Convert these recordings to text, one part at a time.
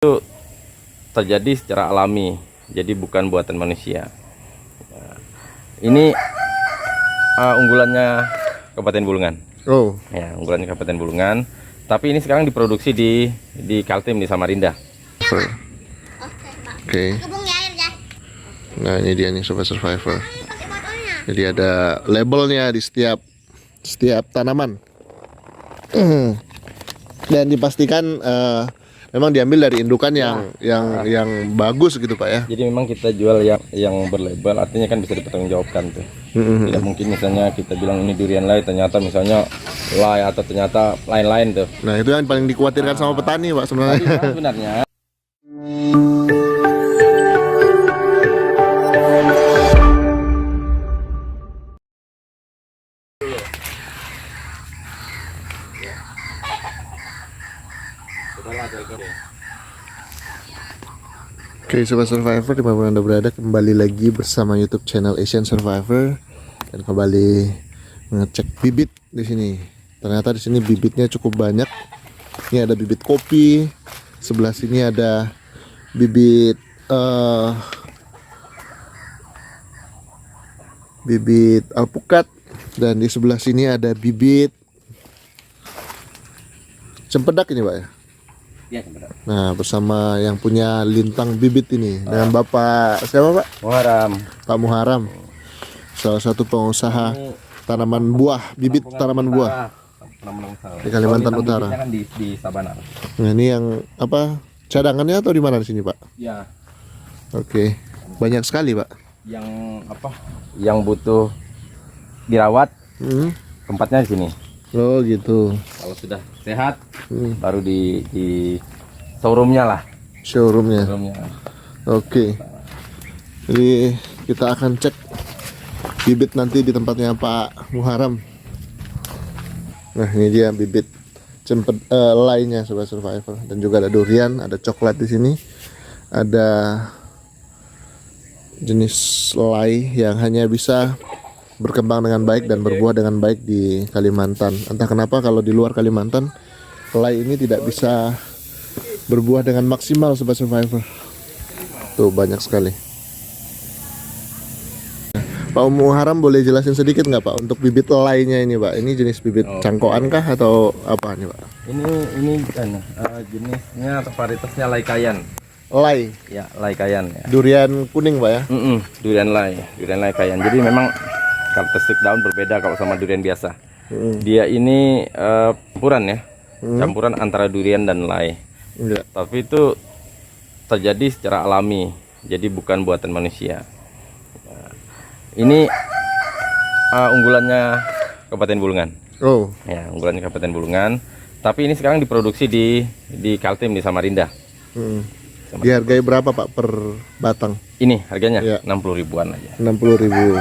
itu terjadi secara alami, jadi bukan buatan manusia. Ini unggulannya Kabupaten Bulungan. Oh, Ya, unggulannya Kabupaten Bulungan. Tapi ini sekarang diproduksi di Kaltim di Samarinda. oke. Nah, ini dia nih Sobat Survivor. Jadi ada labelnya di setiap tanaman. Dan dipastikan memang diambil dari indukan yang bagus gitu Pak ya. Jadi memang kita jual yang berlabel, artinya kan bisa dipertanggungjawabkan tuh. Tidak mungkin misalnya kita bilang ini durian lay, ternyata misalnya lay atau ternyata lain-lain tuh. Nah, itu yang paling dikhawatirkan sama petani Pak sebenarnya. Tadi kan sebenarnya Oke Sobat Survivor, dimanapun Anda berada, kembali lagi bersama YouTube channel Asian Survivor dan kembali mengecek bibit di sini. Ternyata di sini bibitnya cukup banyak. Ini ada bibit kopi, sebelah sini ada bibit bibit alpukat, dan di sebelah sini ada bibit cempedak ini Pak ya. ya benar. Nah, bersama yang punya lintang bibit ini dengan Bapak siapa Pak? Muharam. Pak Muharam, salah satu pengusaha tanaman buah, bibit tanaman buah di Kalimantan Utara. Kan di Sabana. Nah, ini yang apa? Cadangannya atau di mana di sini Pak? Ya, Oke, banyak sekali Pak. yang apa? Yang butuh dirawat tempatnya di sini. Oh gitu. Kalau sudah sehat, baru di showroomnya lah. Showroomnya. Showroomnya. Oke. Jadi kita akan cek bibit nanti di tempatnya Pak Muharam. Nah, ini dia bibit laynya Sobat Survivor, dan juga ada durian, ada coklat di sini. Ada jenis lay yang hanya bisa berkembang dengan baik dan berbuah dengan baik di Kalimantan. Entah kenapa kalau di luar Kalimantan lay ini tidak bisa berbuah dengan maksimal Sobat Survivor. Tuh banyak sekali. Pak Muharam boleh jelasin sedikit nggak Pak untuk bibit laynya ini Pak? Ini jenis bibit cangkoan kah atau apa nih Pak? Ini kan jenisnya atau varietasnya lay kayan. Lay. Ya, lay kayan ya. Durian kuning Pak ya? Durian lay kayan. Jadi memang karakteristik daun berbeda kalau sama durian biasa. Dia ini campuran ya, campuran antara durian dan lay. Enggak. Tapi itu terjadi secara alami, jadi bukan buatan manusia. Ini unggulannya Kabupaten Bulungan. Oh, Ya, unggulannya Kabupaten Bulungan. Tapi ini sekarang diproduksi di Kaltim di Samarinda. dihargai berapa Pak per batang? Ini harganya Ya. 60 ribuan aja. 60.000.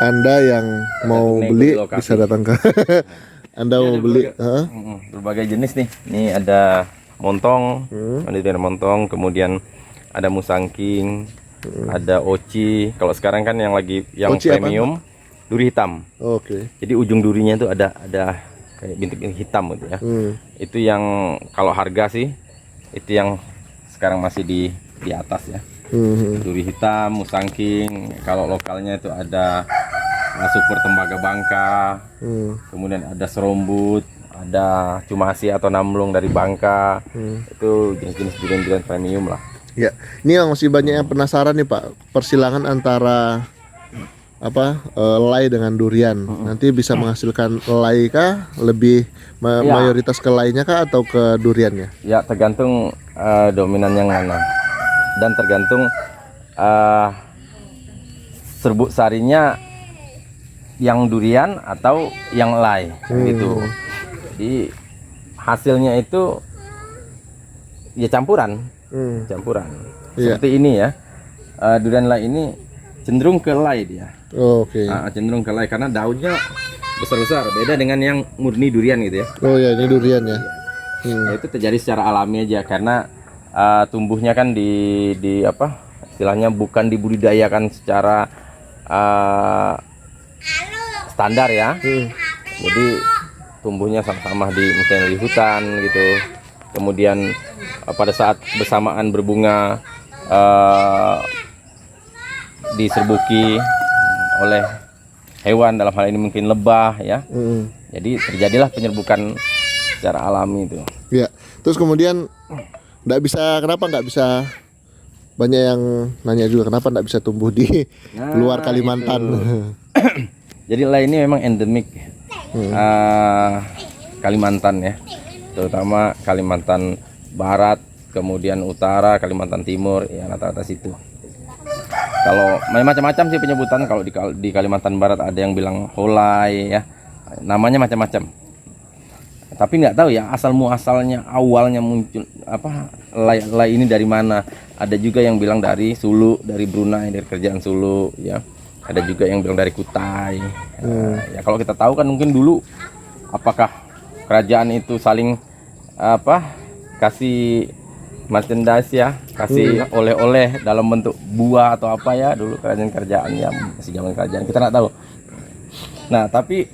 Anda yang mau nego beli di lokasi. bisa datang ke Anda mau beli Berbagai jenis nih. Ini ada montong, ada montong, kemudian ada musangking, ada oci. Kalau sekarang kan yang Oci apa, premium, duri hitam. Oke. Jadi ujung durinya itu ada kayak bintik hitam gitu ya. Itu yang kalau harga sih itu yang sekarang masih di atas ya. Duri hitam, musangking. Kalau lokalnya itu ada super tembaga Bangka, kemudian ada serombut, ada cumasi atau namlung dari Bangka. Itu jenis-jenis durian-durian premium lah. Ya, ini yang masih banyak yang penasaran nih Pak, persilangan antara lay dengan durian. Nanti bisa menghasilkan lay kah? Lebih mayoritas ke laynya kah atau ke duriannya? Ya, tergantung dominan yang mana. Dan tergantung serbuk sarinya yang durian atau yang lay gitu. Jadi hasilnya itu ya campuran. Iya. Seperti ini ya. Durian lay ini cenderung ke lay dia. Oke. Cenderung ke lay karena daunnya besar-besar, beda dengan yang murni durian gitu ya. Oh ya, ini durian ya. Ya, itu terjadi secara alami aja karena tumbuhnya kan di apa istilahnya bukan dibudidayakan secara standar ya. Jadi tumbuhnya sama-sama mungkin di hutan gitu. kemudian pada saat bersamaan berbunga diserbuki oleh hewan, dalam hal ini mungkin lebah ya. Jadi terjadilah penyerbukan secara alami itu. Ya. Terus kemudian kenapa nggak bisa, banyak yang nanya juga kenapa nggak bisa tumbuh di luar Kalimantan. Jadi lay ini memang endemik Kalimantan ya, terutama Kalimantan Barat, kemudian Utara, Kalimantan Timur, ya rata-rata situ. Kalau macam-macam sih penyebutan, kalau di Kalimantan Barat ada yang bilang holai ya, namanya macam-macam. Tapi nggak tahu ya asal muasalnya, awalnya muncul apa lay ini dari mana. Ada juga yang bilang dari Sulu, dari Brunei, dari kerajaan Sulu ya. Ada juga yang bilang dari Kutai. Ya kalau kita tahu kan mungkin dulu apakah kerajaan itu saling kasih merchandise ya, kasih oleh-oleh dalam bentuk buah atau apa ya, dulu kerajaan ya, masih zaman kerajaan kita nggak tahu. Nah tapi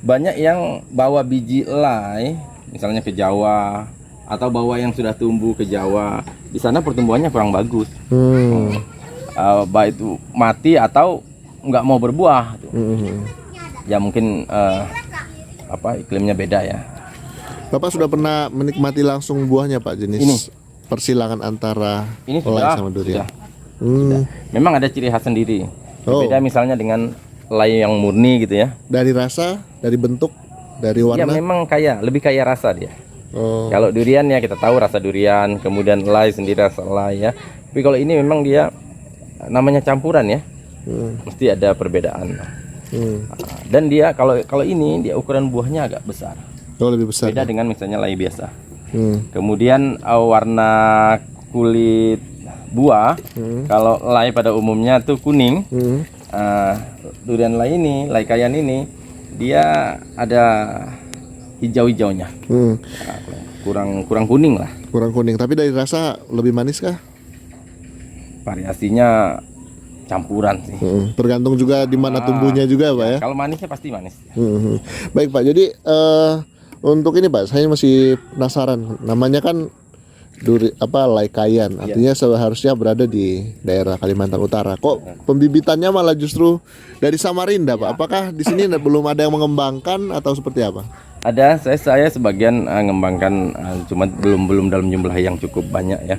banyak yang bawa biji lay misalnya ke Jawa, atau bawa yang sudah tumbuh ke Jawa. Di sana pertumbuhannya kurang bagus, baik itu mati atau nggak mau berbuah. Ya mungkin iklimnya beda ya. Bapak sudah pernah menikmati langsung buahnya Pak, jenis Ini persilangan antara lay sama durian? Sudah. Memang ada ciri khas sendiri. Beda misalnya dengan lay yang murni gitu ya. Dari rasa, dari bentuk, dari warna? Ya memang lebih kaya rasa dia. Kalau durian ya kita tahu rasa durian, kemudian lay sendiri rasa lay ya. Tapi kalau ini memang dia namanya campuran ya. Mesti ada perbedaan. Dan dia kalau ini dia ukuran buahnya agak besar. Lebih besar. Beda dengan misalnya lay biasa. Kemudian warna kulit buah, kalau lay pada umumnya tuh kuning. Durian lay ini, lay kayan ini, dia ada hijau-hijaunya. Kurang kuning lah. Kurang kuning, tapi dari rasa lebih manis kah? Variasinya campuran sih. Tergantung juga di mana tumbuhnya juga Pak ya. Kalau manisnya pasti manis. Baik Pak, jadi untuk ini Pak, saya masih penasaran. Namanya kan lay kayan, artinya seharusnya berada di daerah Kalimantan Utara. Kok pembibitannya malah justru dari Samarinda Pak? Apakah di sini belum ada yang mengembangkan atau seperti apa? Ada, saya sebagian mengembangkan, cuma belum dalam jumlah yang cukup banyak ya.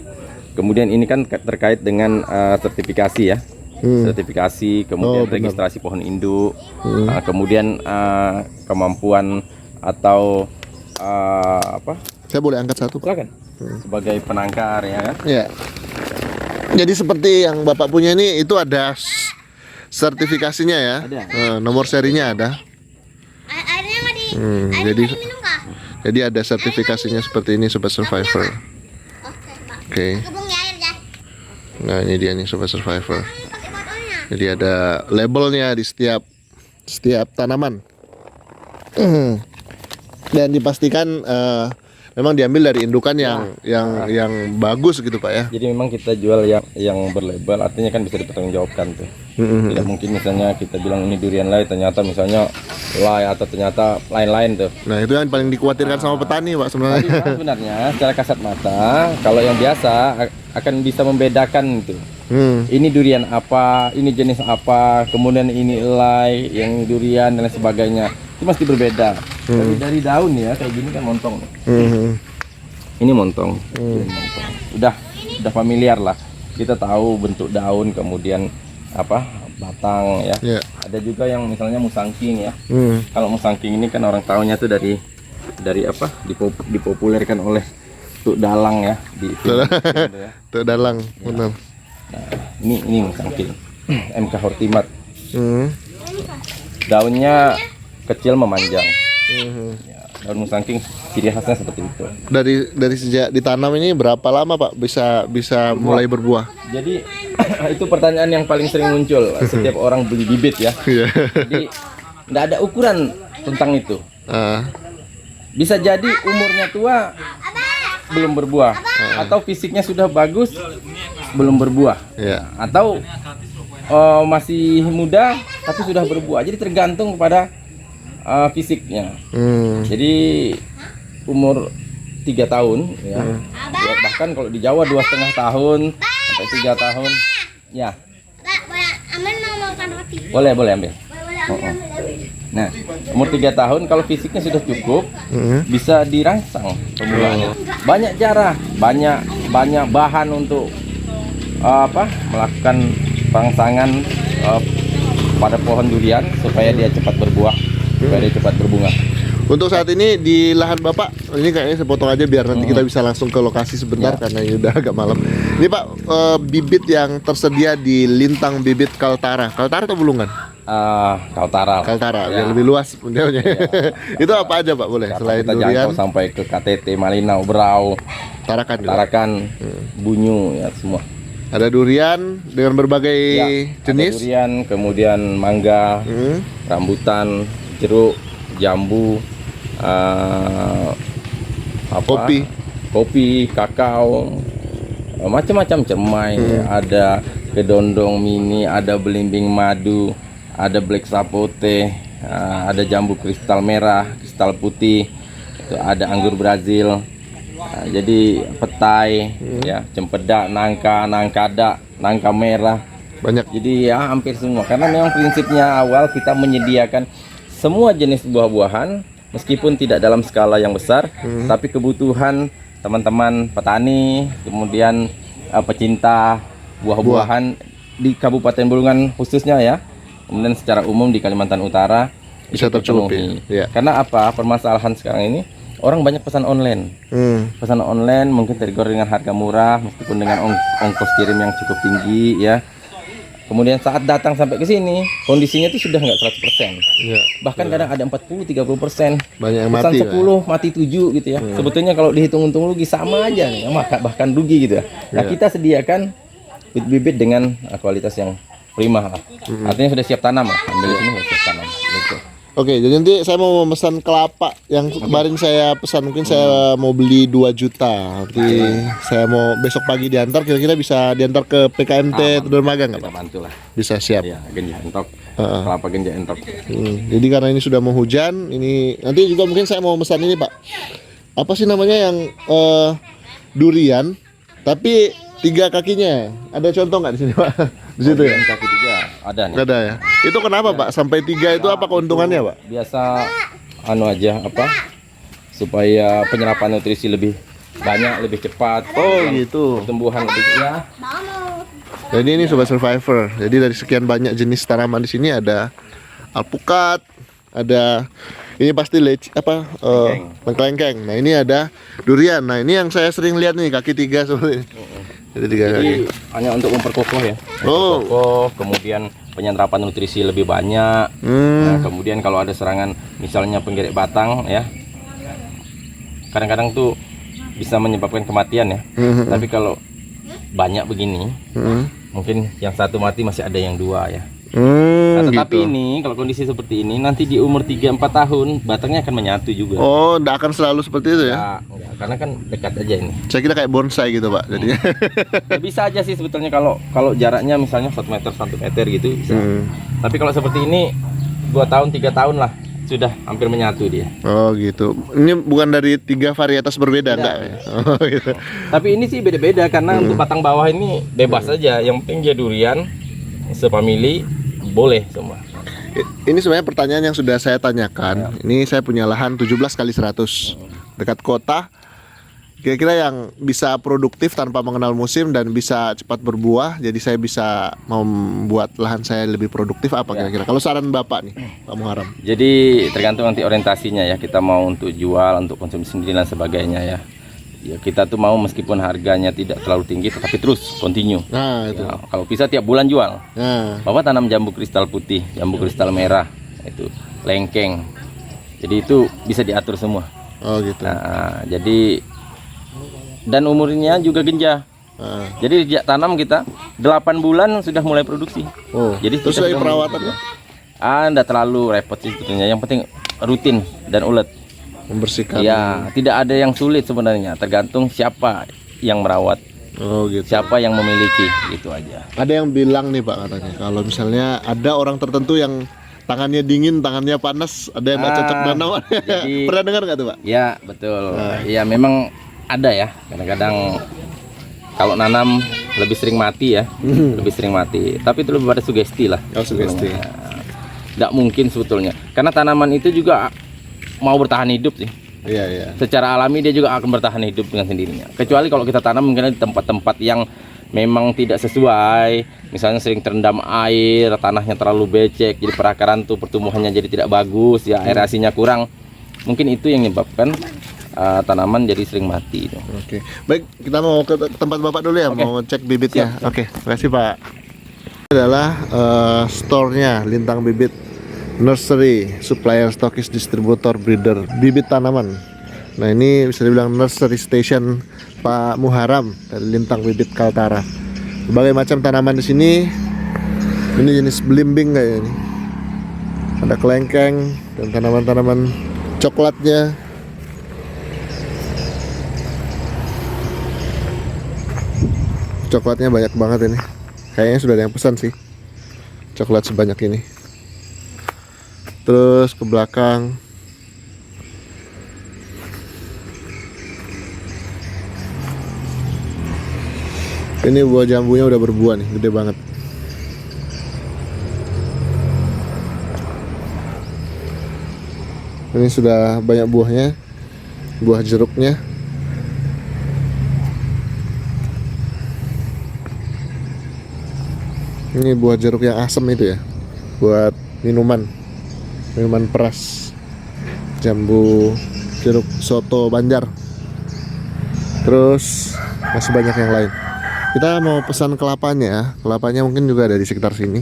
Kemudian ini kan terkait dengan sertifikasi ya. Sertifikasi, kemudian registrasi pohon induk, kemudian kemampuan atau Saya boleh angkat satu? Silakan. Sebagai penangkar ya kan? Ya. Jadi seperti yang Bapak punya ini, itu ada sertifikasinya ya? Ada. Nomor serinya ada. Airnya nggak di. Minum kah? Jadi ada sertifikasinya seperti ini Sobat Survivor. Oke Pak. Oke. Kebun di air ya. Nah ini dia nih Sobat Survivor. Pakai botolnya. Jadi ada labelnya di setiap tanaman. Dan dipastikan memang diambil dari indukan yang bagus gitu Pak ya. Jadi memang kita jual yang berlabel, artinya kan bisa dipertanggungjawabkan tuh. Tidak mungkin misalnya kita bilang ini durian lay, ternyata misalnya lay atau ternyata lain-lain tuh. Nah itu yang paling dikhawatirkan sama petani Pak sebenarnya. Tapi sebenarnya secara kasat mata, kalau yang biasa akan bisa membedakan itu. Ini durian apa, ini jenis apa, kemudian ini lay, yang durian dan lain sebagainya. Itu mesti berbeda. Dari daun ya, kayak gini kan montong. Ini montong. Udah familiar lah. Kita tahu bentuk daun, kemudian batang ya. Ada juga yang misalnya musangking ya. Kalau musangking ini kan orang tahunya tuh dari dipopulerkan oleh Tuk Dalang ya di film, gitu ya. Tuk Dalang, benar. Nah, ini musangking. MK Hortimat. Daunnya kecil memanjang. Ya, daun musangking ciri khasnya seperti itu. Dari sejak ditanam ini berapa lama Pak bisa mulai berbuah? Jadi itu pertanyaan yang paling sering muncul setiap orang beli bibit ya. Jadi nggak ada ukuran tentang itu. Bisa jadi umurnya tua belum berbuah, atau fisiknya sudah bagus belum berbuah, atau masih muda tapi sudah berbuah. Jadi tergantung pada fisiknya. Jadi umur 3 tahun ya. Bahkan kalau di Jawa 2,5 tahun sampai 3 tahun. Ya. Pak, boleh Amin mau makan roti. Boleh ambil. Boleh ambil. Nah, umur 3 tahun kalau fisiknya sudah cukup, bisa dirangsang pemulaannya. Banyak cara, banyak bahan untuk melakukan rangsangan pada pohon durian supaya dia cepat berbuah, supaya dia cepat berbunga. Untuk saat ini di lahan Bapak, ini kayaknya saya potong aja biar nanti kita bisa langsung ke lokasi sebentar karena ini udah agak malam. Ini Pak, bibit yang tersedia di Lintang Bibit Kaltara. Kaltara atau Bulungan? Kaltara. Kaltara, yang lebih luas jauhnya. Itu apa aja Pak boleh? Selain kita durian, jangkau sampai ke KTT, Malinau, Berau, Tarakan juga. Tarakan, Bunyu ya semua. Ada durian dengan berbagai jenis. Ada durian, kemudian mangga, rambutan, jeruk, jambu, kopi, kakao, macam-macam cermai, ada kedondong mini, ada belimbing madu, ada black sapote, ada jambu kristal merah, kristal putih, itu ada anggur Brazil. Jadi petai, ya, cempedak, nangkada, nangka merah, banyak. Jadi ya hampir semua. Karena memang prinsipnya awal kita menyediakan semua jenis buah-buahan, meskipun tidak dalam skala yang besar, tapi kebutuhan teman-teman petani, kemudian pecinta buah-buahan di Kabupaten Bulungan khususnya ya, kemudian secara umum di Kalimantan Utara bisa tercukupi. Ya. Karena apa? Permasalahan sekarang ini orang banyak pesan online. Pesan online mungkin tergolong dengan harga murah, meskipun dengan ongkos kirim yang cukup tinggi ya. Kemudian saat datang sampai ke sini, kondisinya itu sudah nggak 100%. Ya. Bahkan kadang ada 40-30%. Banyak yang pesan mati. 10, mati 7 gitu ya. Sebetulnya kalau dihitung untung rugi sama aja nih, bahkan rugi gitu ya. Nah, kita sediakan bibit-bibit dengan kualitas yang prima lah. Artinya sudah siap tanam lah. Ambil di sini sudah siap tanam. Gitu. Oke, jadi nanti saya mau memesan kelapa yang kemarin saya pesan, mungkin saya mau beli 2 juta. Nanti saya mau besok pagi diantar, kira-kira bisa diantar ke PKMT Dermaga nggak Pak? Bantu lah. Bisa, siap. Ya, genja entok. Kelapa genja entok. Jadi karena ini sudah mau hujan, ini nanti juga mungkin saya mau pesan ini Pak. Apa sih namanya yang durian, tapi 3 kakinya? Ada contoh nggak di sini Pak? Di situ ya? Kaki 3 ada nih. Ada ya. Itu kenapa Pak? Sampai 3 itu apa keuntungannya Pak? Biasa aja supaya penyerapan nutrisi lebih banyak, lebih cepat. Oh gitu. Pertumbuhan lebih ya. Jadi ini Sobat Survivor. Jadi dari sekian banyak jenis tanaman di sini ada alpukat, ada ini pasti lengkelengkeng. Nah ini ada durian. Nah ini yang saya sering lihat nih kaki 3 seperti ini. Jadi 3 kaki. Hanya untuk memperkokoh ya. Memperkokoh, kemudian penyerapan nutrisi lebih banyak. Nah, kemudian kalau ada serangan misalnya penggerek batang ya, kadang-kadang tuh bisa menyebabkan kematian ya. Tapi kalau banyak begini, mungkin yang satu mati masih ada yang 2 ya. Nah, tetapi gitu. ini kalau kondisi seperti ini nanti di umur 3-4 tahun batangnya akan menyatu juga. Oh, tidak akan selalu seperti itu ya? Enggak, karena kan dekat aja ini. Saya kira kayak bonsai gitu Pak. Jadinya. Ya, bisa aja sih sebetulnya kalau jaraknya misalnya 1 meter 1 meter gitu bisa. Tapi kalau seperti ini 2 tahun 3 tahun lah sudah hampir menyatu dia. Oh gitu. Ini bukan dari 3 varietas berbeda enggak ya? Oh gitu. Tapi ini sih beda-beda karena untuk batang bawah ini bebas saja. Yang penting dia durian sepamili boleh semua. Ini sebenarnya pertanyaan yang sudah saya tanyakan. Ini saya punya lahan 17 kali 100 dekat kota. Kira-kira yang bisa produktif tanpa mengenal musim dan bisa cepat berbuah, jadi saya bisa membuat lahan saya lebih produktif apa kira-kira? Kalau saran Bapak nih, Pak Muharram. Jadi tergantung nanti orientasinya ya. Kita mau untuk jual, untuk konsumsi sendiri dan sebagainya ya. Ya kita tuh mau meskipun harganya tidak terlalu tinggi tetapi terus continue. Nah itu. Ya, kalau bisa tiap bulan jual. Nah. Bapak tanam jambu kristal putih, jambu kristal merah, itu lengkeng. Jadi itu bisa diatur semua. Oh gitu. Nah, jadi dan umurnya juga genja. Jadi sejak tanam kita 8 bulan sudah mulai produksi. Oh. Jadi terus lagi perawatan ya? Enggak terlalu repot sih sebetulnya. Yang penting rutin dan ulet. Membersihkan. Ya, tidak ada yang sulit sebenarnya. Tergantung siapa yang merawat. Oh gitu. Siapa yang memiliki, itu aja. Ada yang bilang nih Pak katanya, kalau misalnya ada orang tertentu yang tangannya dingin, tangannya panas, ada yang nggak cocok tanam. jadi- Pernah dengar nggak tuh Pak? Ya betul. Ya memang ada ya. Kadang-kadang kalau nanam lebih sering mati ya, lebih sering mati. Tapi itu lebih pada sugesti lah. Oh, sugesti. Nggak mungkin sebetulnya. Karena tanaman itu juga mau bertahan hidup sih. Iya iya. Secara alami dia juga akan bertahan hidup dengan sendirinya. Kecuali kalau kita tanam mungkin di tempat-tempat yang memang tidak sesuai, misalnya sering terendam air, tanahnya terlalu becek, jadi perakaran tuh pertumbuhannya jadi tidak bagus, ya aerasinya kurang. Mungkin itu yang menyebabkan tanaman jadi sering mati. Oke. Baik, kita mau ke tempat Bapak dulu ya, mau cek bibitnya. Oke, makasih Pak. Ini adalah store-nya Lintang Bibit Nursery, supplier, stokis, distributor, breeder bibit tanaman. Nah, ini bisa dibilang nursery station Pak Muharam dari Lintang Bibit Kaltara. Berbagai macam tanaman di sini. Ini jenis belimbing kayak ini. Ada kelengkeng dan tanaman-tanaman coklatnya. Coklatnya banyak banget ini. Kayaknya sudah ada yang pesan sih. Coklat sebanyak ini. Terus ke belakang ini buah jambunya udah berbuah nih, gede banget. Ini sudah banyak buahnya, buah jeruknya. Ini buah jeruk yang asam itu ya, buat minuman peras, jambu jeruk soto Banjar. Terus masih banyak yang lain. Kita mau pesan kelapanya. Kelapanya mungkin juga ada di sekitar sini.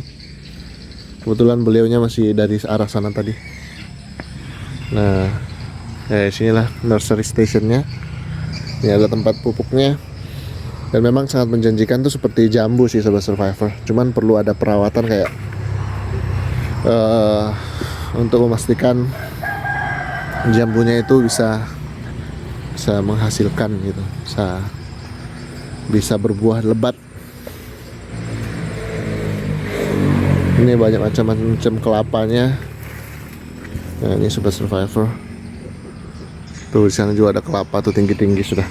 Kebetulan beliaunya masih dari arah sana tadi. Nah, sinilah nursery stationnya. Ini ada tempat pupuknya. Dan memang sangat menjanjikan tuh seperti jambu sih Sobat Survivor. Cuman perlu ada perawatan kayak untuk memastikan jambunya itu bisa menghasilkan gitu, bisa berbuah lebat. Ini banyak macam-macam kelapanya. Nah, ini Sobat Survivor. Tuh di sana juga ada kelapa tuh tinggi-tinggi sudah.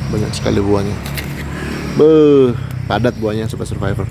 Banyak sekali buahnya. Padat buahnya Sobat Survivor.